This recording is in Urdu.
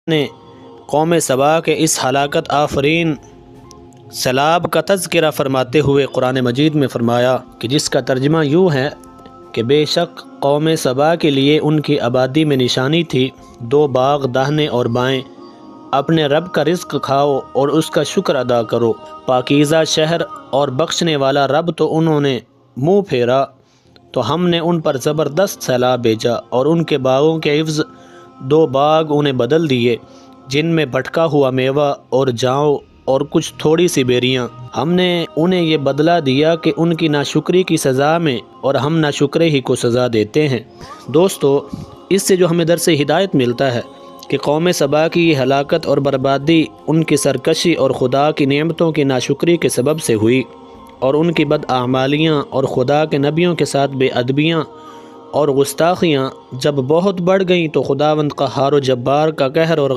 نے قوم سبا کے اس ہلاکت آفرین سیلاب کا تذکرہ فرماتے ہوئے قرآن مجید میں فرمایا کہ جس کا ترجمہ یوں ہے کہ بے شک قوم سبا کے لیے ان کی آبادی میں نشانی تھی، 2 باغ داہنے اور بائیں، اپنے رب کا رزق کھاؤ اور اس کا شکر ادا کرو، پاکیزہ شہر اور بخشنے والا رب، تو انہوں نے منہ پھیرا تو ہم نے ان پر زبردست سیلاب بھیجا اور ان کے باغوں کے عوض 2 باغ انہیں بدل دیے جن میں بھٹکا ہوا میوہ اور جاؤ اور کچھ تھوڑی سی بیریاں۔ ہم نے انہیں یہ بدلہ دیا کہ ان کی ناشکری کی سزا میں، اور ہم ناشکرے ہی کو سزا دیتے ہیں۔ دوستو، اس سے جو ہمیں درس ہدایت ملتا ہے کہ قوم سبا کی یہ ہلاکت اور بربادی ان کی سرکشی اور خدا کی نعمتوں کی ناشکری کے سبب سے ہوئی، اور ان کی بداعمالیاں اور خدا کے نبیوں کے ساتھ بے ادبیاں اور گستاخیاں جب بہت بڑھ گئیں تو خداوند قہار و جبار کا قہر اور